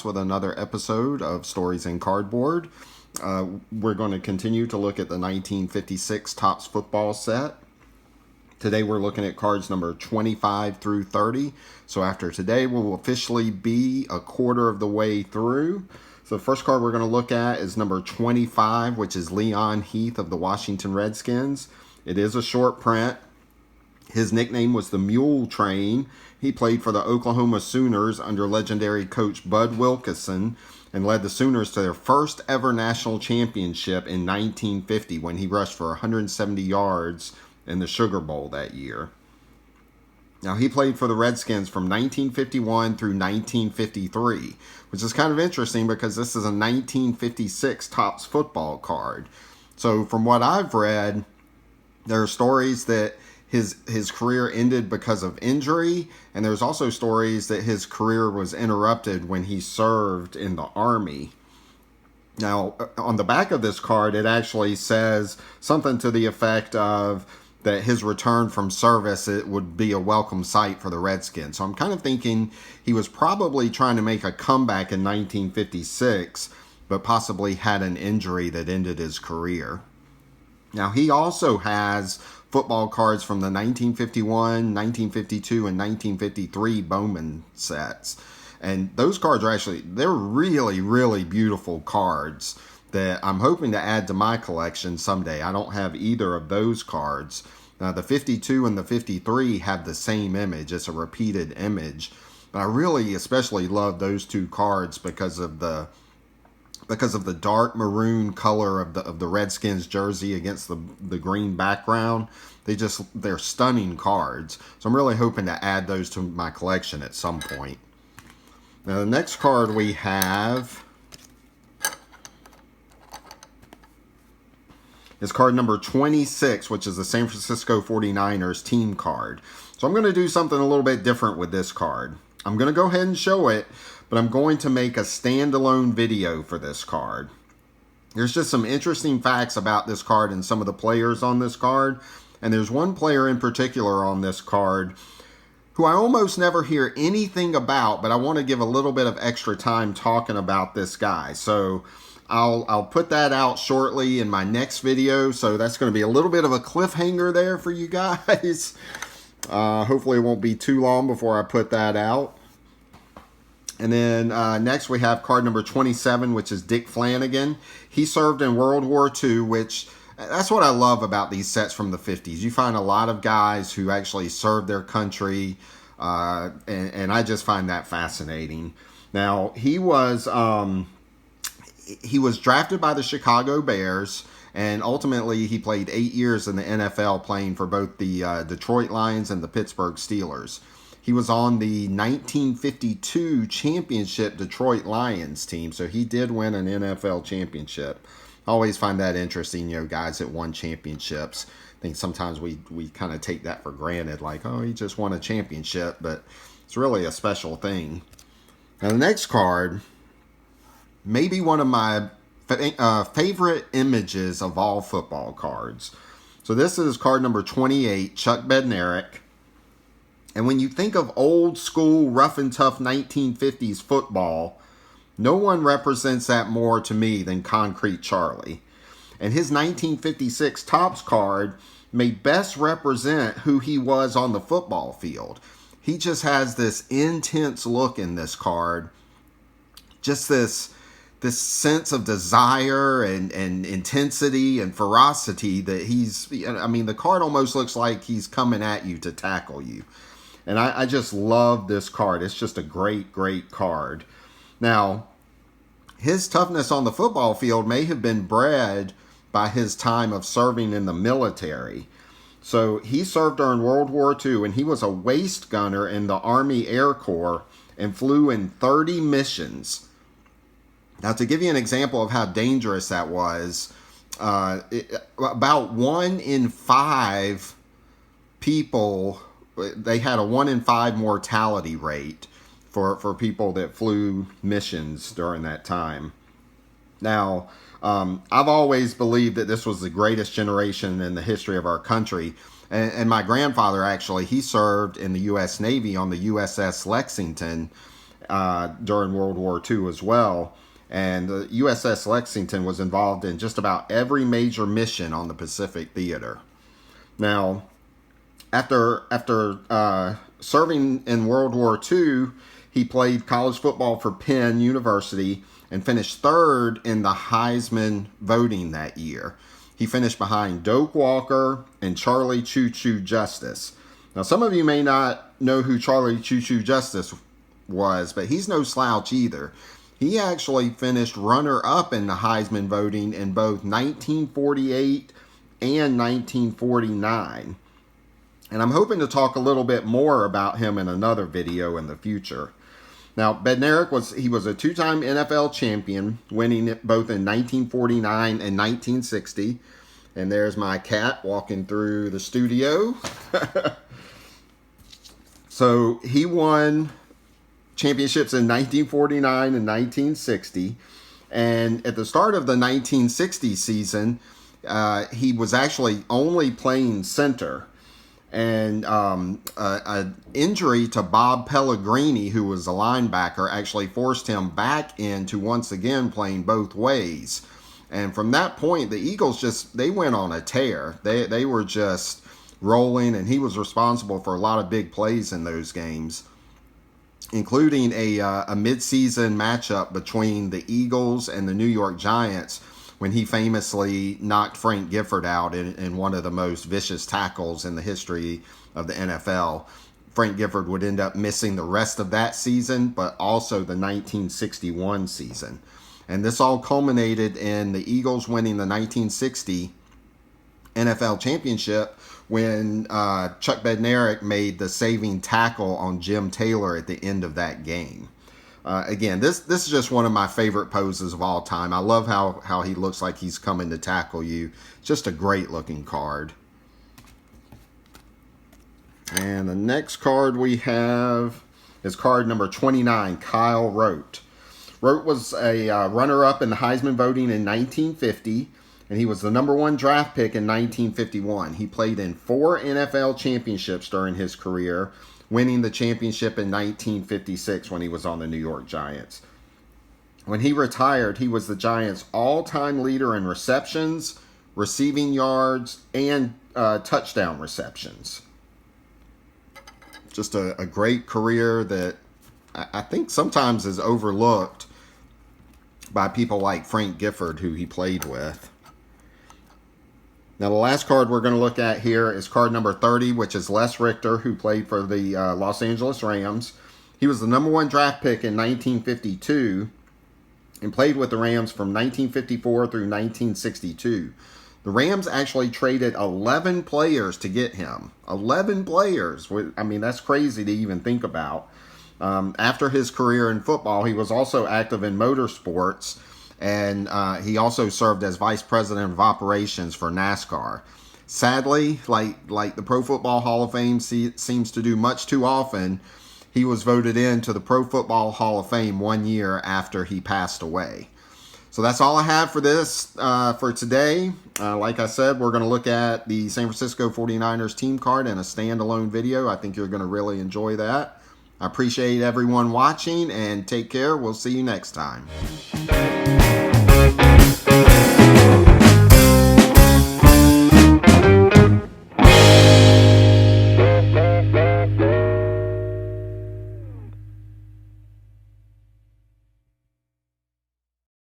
with another episode of Stories in Cardboard. We're going to continue to look at the 1956 Topps football set. Today we're looking at cards number 25 through 30. So after today, we'll officially be a quarter of the way through. So the first card we're going to look at is number 25, which is Leon Heath of the Washington Redskins. It is a short print. His nickname was the Mule Train. He played for the Oklahoma Sooners under legendary coach Bud Wilkinson and led the Sooners to their first ever national championship in 1950 when he rushed for 170 yards in the Sugar Bowl that year. Now, he played for the Redskins from 1951 through 1953, which is kind of interesting because this is a 1956 Topps football card. So from what I've read, there are stories that his career ended because of injury, and there's also stories that his career was interrupted when he served in the Army. Now, on the back of this card, it actually says something to the effect of that his return from service, it would be a welcome sight for the Redskins. So I'm kind of thinking he was probably trying to make a comeback in 1956, but possibly had an injury that ended his career. Now, he also has football cards from the 1951, 1952, and 1953 Bowman sets. And those cards are they're really, really beautiful cards that I'm hoping to add to my collection someday. I don't have either of those cards. Now, the 52 and the 53 have the same image. It's a repeated image. But I really especially love those two cards because of the dark maroon color of the Redskins jersey against the green background. They're stunning cards. So I'm really hoping to add those to my collection at some point. Now, the next card we have is card number 26, which is the San Francisco 49ers team card. So I'm going to do something a little bit different with this card. I'm going to go ahead and show it, but I'm going to make a standalone video for this card. There's just some interesting facts about this card and some of the players on this card. And there's one player in particular on this card who I almost never hear anything about, but I want to give a little bit of extra time talking about this guy. So I'll put that out shortly in my next video. So that's going to be a little bit of a cliffhanger there for you guys. Hopefully it won't be too long before I put that out. And then next we have card number 27, which is Dick Flanagan. He served in World War II, which that's what I love about these sets from the 50s. You find a lot of guys who actually served their country, and I just find that fascinating. Now, he was drafted by the Chicago Bears, and ultimately he played 8 years in the NFL playing for both the Detroit Lions and the Pittsburgh Steelers. He was on the 1952 championship Detroit Lions team, so he did win an NFL championship. I always find that interesting, guys that won championships. I think sometimes we kind of take that for granted, like, oh, he just won a championship, but it's really a special thing. Now, the next card, maybe one of my favorite images of all football cards. So this is card number 28, Chuck Bednarik. And when you think of old school, rough and tough 1950s football, no one represents that more to me than Concrete Charlie. And his 1956 Topps card may best represent who he was on the football field. He just has this intense look in this card. Just this sense of desire and intensity and ferocity that the card almost looks like he's coming at you to tackle you. And I just love this card. It's just a great, great card. Now, his toughness on the football field may have been bred by his time of serving in the military. So he served during World War II, and he was a waist gunner in the Army Air Corps and flew in 30 missions. Now, to give you an example of how dangerous that was, about 1 in 5 people, they had a 1 in 5 mortality rate for people that flew missions during that time. Now, I've always believed that this was the greatest generation in the history of our country. And my grandfather, actually, he served in the U.S. Navy on the USS Lexington. during World War II as well. And the USS Lexington was involved in just about every major mission on the Pacific theater. Now, after serving in World War II, he played college football for Penn University and finished third in the Heisman voting that year. He finished behind Doak Walker and Charlie Choo Choo Justice. Now, some of you may not know who Charlie Choo Choo Justice was, but he's no slouch either. He actually finished runner-up in the Heisman voting in both 1948 and 1949. And I'm hoping to talk a little bit more about him in another video in the future. Now, Bednarik was a two-time NFL champion, winning it both in 1949 and 1960. And there's my cat walking through the studio. So he won championships in 1949 and 1960. And at the start of the 1960 season, he was actually only playing center. And an injury to Bob Pellegrini, who was a linebacker, actually forced him back into once again playing both ways. And from that point, the Eagles they went on a tear. They were just rolling, and he was responsible for a lot of big plays in those games, including a midseason matchup between the Eagles and the New York Giants, when he famously knocked Frank Gifford out in one of the most vicious tackles in the history of the NFL. Frank Gifford would end up missing the rest of that season, but also the 1961 season. And this all culminated in the Eagles winning the 1960 NFL championship when Chuck Bednarik made the saving tackle on Jim Taylor at the end of that game. Again, this is just one of my favorite poses of all time. I love how he looks like he's coming to tackle you. Just a great looking card. And the next card we have is card number 29, Kyle Rote. Rote was a runner-up in the Heisman voting in 1950, and he was the number 1 draft pick in 1951. He played in 4 NFL championships during his career, winning the championship in 1956 when he was on the New York Giants. When he retired, he was the Giants' all-time leader in receptions, receiving yards, and touchdown receptions. Just a great career that I think sometimes is overlooked by people like Frank Gifford, who he played with. Now, the last card we're going to look at here is card number 30, which is Les Richter, who played for the Los Angeles Rams. He was the number 1 draft pick in 1952 and played with the Rams from 1954 through 1962. The Rams actually traded 11 players to get him. 11 players. I mean, that's crazy to even think about. After his career in football, he was also active in motorsports. And he also served as vice president of operations for NASCAR. Sadly, like the Pro Football Hall of Fame seems to do much too often, he was voted into the Pro Football Hall of Fame 1 year after he passed away. So that's all I have for this for today. Like I said, we're going to look at the San Francisco 49ers team card in a standalone video. I think you're going to really enjoy that. I appreciate everyone watching, and take care. We'll see you next time.